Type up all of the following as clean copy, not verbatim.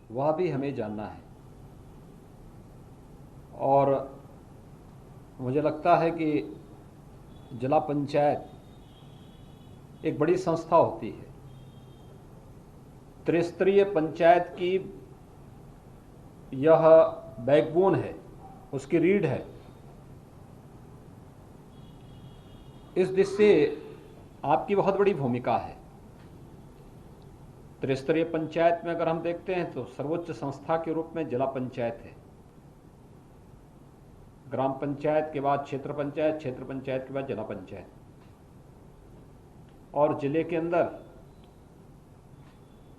वह भी हमें जानना है। और मुझे लगता है कि जिला पंचायत एक बड़ी संस्था होती है। त्रिस्तरीय पंचायत की यह बैकबोन है, उसकी रीढ़ है। इस दिशा से आपकी बहुत बड़ी भूमिका है। त्रिस्तरीय पंचायत में अगर हम देखते हैं तो सर्वोच्च संस्था के रूप में जिला पंचायत है। ग्राम पंचायत के बाद क्षेत्र पंचायत, क्षेत्र पंचायत के बाद जिला पंचायत। और जिले के अंदर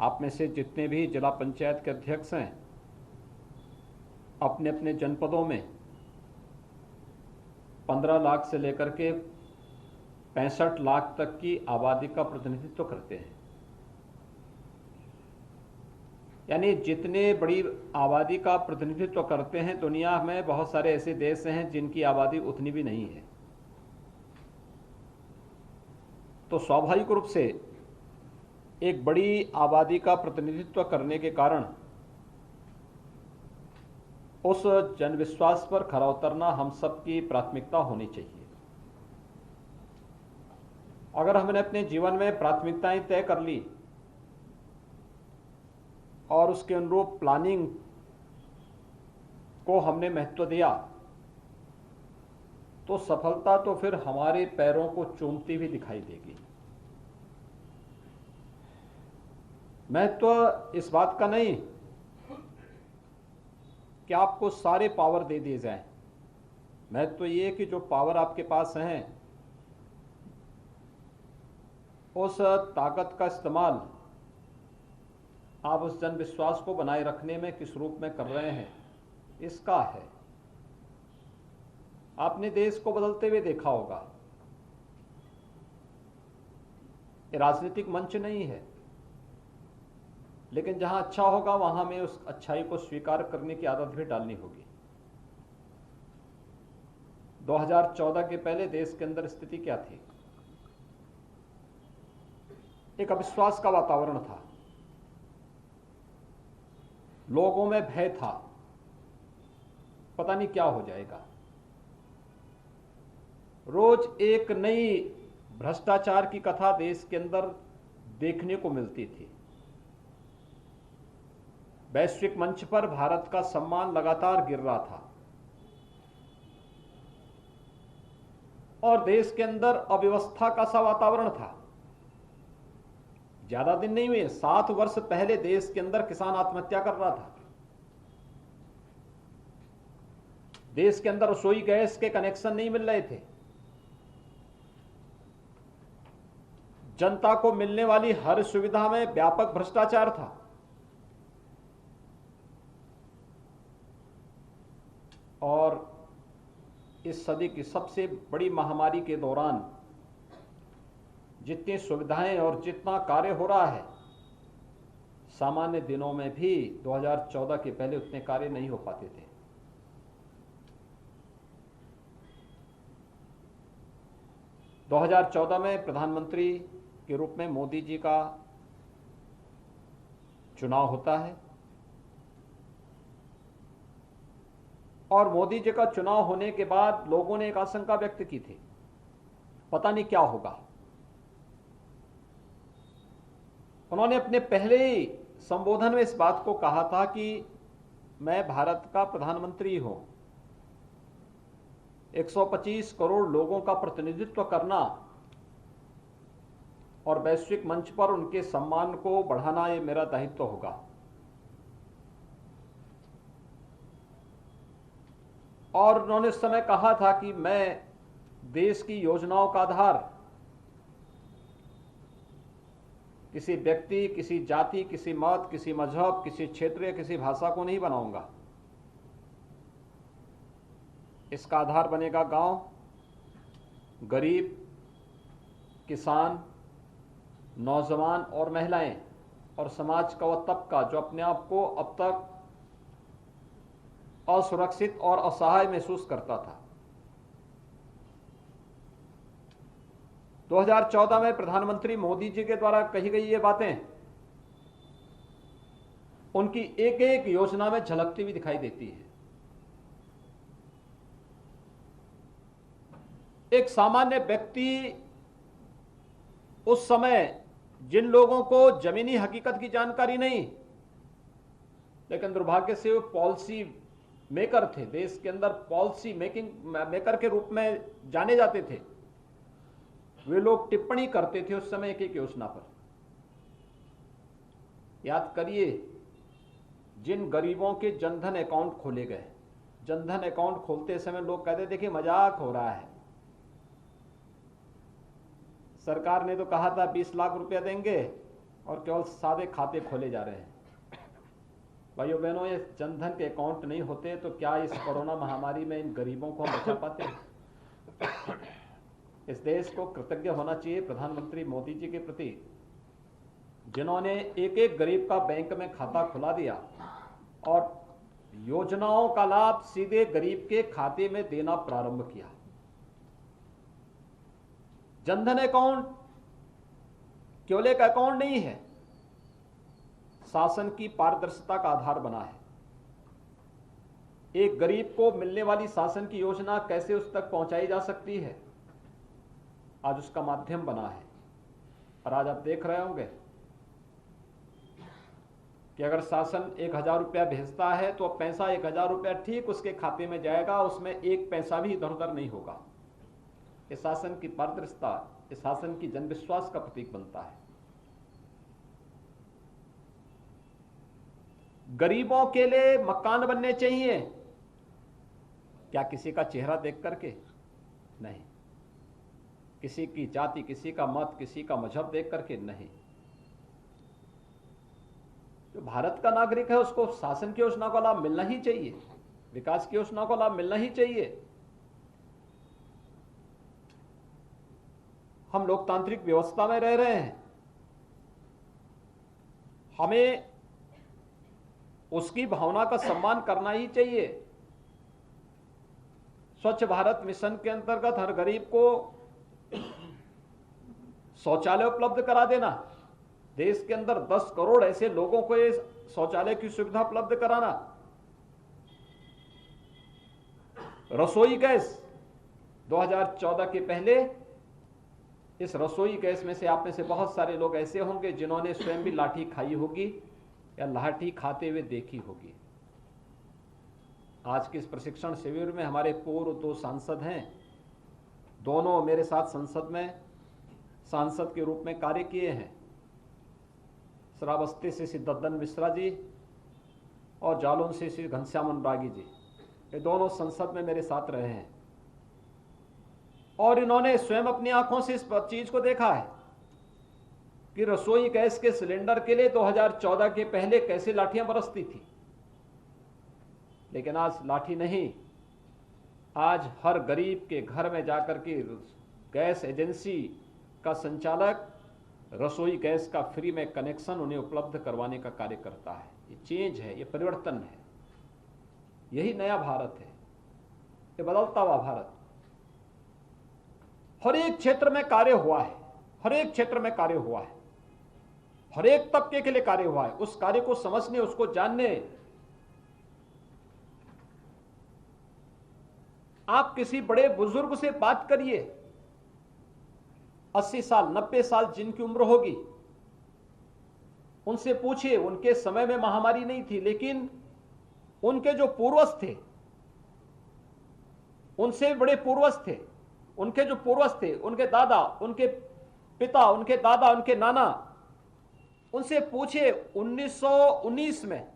आप में से जितने भी जिला पंचायत के अध्यक्ष हैं, अपने अपने जनपदों में 15 लाख से लेकर के 65 लाख तक की आबादी का प्रतिनिधित्व करते हैं। यानी जितने बड़ी आबादी का प्रतिनिधित्व करते हैं, दुनिया में बहुत सारे ऐसे देश हैं जिनकी आबादी उतनी भी नहीं है। तो स्वाभाविक रूप से एक बड़ी आबादी का प्रतिनिधित्व करने के कारण उस जनविश्वास पर खरा उतरना हम सबकी प्राथमिकता होनी चाहिए। अगर हमने अपने जीवन में प्राथमिकताएं तय कर ली और उसके अनुरूप प्लानिंग को हमने महत्व दिया, तो सफलता तो फिर हमारे पैरों को चूमती भी दिखाई देगी। महत्व इस बात का नहीं कि आपको सारे पावर दे दिए जाएं। महत्व ये कि जो पावर आपके पास हैं, उस ताकत का इस्तेमाल आप उस जनविश्वास को बनाए रखने में किस रूप में कर रहे हैं, इसका है। आपने देश को बदलते हुए देखा होगा। ये राजनीतिक मंच नहीं है, लेकिन जहां अच्छा होगा वहां में उस अच्छाई को स्वीकार करने की आदत भी डालनी होगी। 2014 के पहले देश के अंदर स्थिति क्या थी? एक अविश्वास का वातावरण था, लोगों में भय था, पता नहीं क्या हो जाएगा। रोज एक नई भ्रष्टाचार की कथा देश के अंदर देखने को मिलती थी। वैश्विक मंच पर भारत का सम्मान लगातार गिर रहा था और देश के अंदर अव्यवस्था का सा वातावरण था। ज्यादा दिन नहीं हुए, 7 वर्ष पहले देश के अंदर किसान आत्महत्या कर रहा था। देश के अंदर रसोई गैस के कनेक्शन नहीं मिल रहे थे। जनता को मिलने वाली हर सुविधा में व्यापक भ्रष्टाचार था। और इस सदी की सबसे बड़ी महामारी के दौरान जितनी सुविधाएं और जितना कार्य हो रहा है, सामान्य दिनों में भी 2014 के पहले उतने कार्य नहीं हो पाते थे। दो 2014 में प्रधानमंत्री के रूप में मोदी जी का चुनाव होता है और मोदी जी का चुनाव होने के बाद लोगों ने एक आशंका व्यक्त की थी, पता नहीं क्या होगा। उन्होंने अपने पहले संबोधन में इस बात को कहा था कि मैं भारत का प्रधानमंत्री हूं। 125 करोड़ लोगों का प्रतिनिधित्व करना और वैश्विक मंच पर उनके सम्मान को बढ़ाना, ये मेरा दायित्व होगा। और उन्होंने उस समय कहा था कि मैं देश की योजनाओं का आधार किसी व्यक्ति, किसी जाति, किसी मत, किसी मजहब, किसी क्षेत्र या किसी भाषा को नहीं बनाऊंगा। इसका आधार बनेगा गांव, गरीब, किसान, नौजवान और महिलाएं और समाज का वह तबका जो अपने आप को अब तक असुरक्षित और असहाय महसूस करता था। 2014 में प्रधानमंत्री मोदी जी के द्वारा कही गई ये बातें उनकी एक एक योजना में झलकती हुई दिखाई देती है। एक सामान्य व्यक्ति उस समय जिन लोगों को जमीनी हकीकत की जानकारी नहीं, लेकिन दुर्भाग्य से वो पॉलिसी मेकर थे, देश के अंदर पॉलिसी मेकिंग मेकर के रूप में जाने जाते थे, वे लोग टिप्पणी करते थे उस समय एक एक योजना पर। याद करिए, जिन गरीबों के जनधन अकाउंट खोले गए, जनधन अकाउंट खोलते समय लोग कहते थे कि मजाक हो रहा है, सरकार ने तो कहा था 20 लाख रुपया देंगे और केवल सादे खाते खोले जा रहे हैं। भाइयों बहनों, ये जनधन के अकाउंट नहीं होते तो क्या इस कोरोना महामारी में इन गरीबों को हम बचा पाते? इस देश को कृतज्ञ होना चाहिए प्रधानमंत्री मोदी जी के प्रति, जिन्होंने एक एक गरीब का बैंक में खाता खुला दिया और योजनाओं का लाभ सीधे गरीब के खाते में देना प्रारंभ किया। जनधन अकाउंट केवल एक अकाउंट नहीं है, शासन की पारदर्शिता का आधार बना है। एक गरीब को मिलने वाली शासन की योजना कैसे उस तक पहुंचाई जा सकती है, आज उसका माध्यम बना है। और आज आप देख रहे होंगे कि अगर शासन 1000 रुपया भेजता है तो पैसा 1000 रुपया ठीक उसके खाते में जाएगा, उसमें एक पैसा भी इधर उधर नहीं होगा। इस शासन की पारदर्शिता, इस शासन की जनविश्वास का प्रतीक बनता है। गरीबों के लिए मकान बनने चाहिए, क्या किसी का चेहरा देख करके? नहीं। किसी की जाति, किसी का मत, किसी का मजहब देख करके नहीं। जो भारत का नागरिक है उसको शासन की योजना का लाभ मिलना ही चाहिए, विकास की योजना का लाभ मिलना ही चाहिए। हम लोकतांत्रिक व्यवस्था में रह रहे हैं, हमें उसकी भावना का सम्मान करना ही चाहिए। स्वच्छ भारत मिशन के अंतर्गत हर गरीब को शौचालय उपलब्ध करा देना, देश के अंदर 10 करोड़ ऐसे लोगों को ये शौचालय की सुविधा उपलब्ध कराना, रसोई गैस 2014 के पहले, इस रसोई गैस में से आप में से बहुत सारे लोग ऐसे होंगे जिन्होंने स्वयं भी लाठी खाई होगी या लाठी खाते हुए देखी होगी। आज के इस प्रशिक्षण शिविर में हमारे पूर्व 2 सांसद हैं, दोनों मेरे साथ संसद में सांसद के रूप में कार्य किए हैं। श्रावस्ती से श्री दद्दन मिश्रा जी और जालौन से श्री घनश्याम अनुरागी जी, ये दोनों संसद में मेरे साथ रहे हैं और इन्होंने स्वयं अपनी आंखों से इस चीज को देखा है कि रसोई गैस के सिलेंडर के लिए 2014 के पहले कैसे लाठियां बरसती थी। लेकिन आज लाठी नहीं, आज हर गरीब के घर में जाकर के गैस एजेंसी का संचालक रसोई गैस का फ्री में कनेक्शन उन्हें उपलब्ध करवाने का कार्य करता है। ये चेंज है, ये परिवर्तन है, यही नया भारत है, ये बदलता हुआ भारत। हर एक क्षेत्र में कार्य हुआ है, हर एक क्षेत्र में कार्य हुआ है, हर एक तबके के लिए कार्य हुआ है। उस कार्य को समझने, उसको जानने, आप किसी बड़े बुजुर्ग से बात करिए, 80 साल 90 साल जिनकी उम्र होगी, उनसे पूछिए, उनके समय में महामारी नहीं थी, लेकिन उनके जो पूर्वज थे, उनसे बड़े पूर्वज थे, उनके जो पूर्वज थे, उनके दादा, उनके पिता, उनके दादा, उनके नाना, उनसे पूछिए 1919 में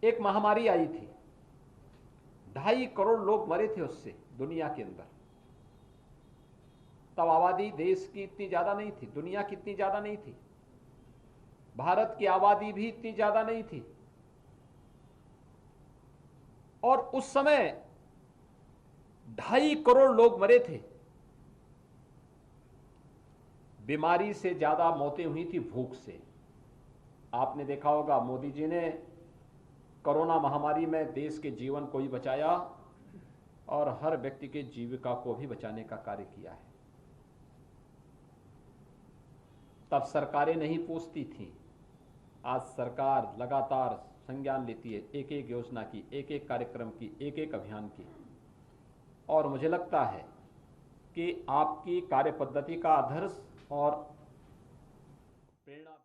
एक महामारी आई थी, 2.5 करोड़ लोग मरे थे उससे दुनिया के अंदर। तब आबादी देश की इतनी ज्यादा नहीं थी, दुनिया की इतनी ज्यादा नहीं थी, भारत की आबादी भी इतनी ज्यादा नहीं थी, और उस समय 2.5 करोड़ लोग मरे थे। बीमारी से ज्यादा मौतें हुई थी भूख से। आपने देखा होगा मोदी जी ने कोरोना महामारी में देश के जीवन को ही बचाया और हर व्यक्ति के जीविका को भी बचाने का कार्य किया है। तब सरकारें नहीं पूछती थी, आज सरकार लगातार संज्ञान लेती है एक एक योजना की, एक एक कार्यक्रम की, एक एक अभियान की, और मुझे लगता है कि आपकी कार्य पद्धति का आदर्श और प्रेरणा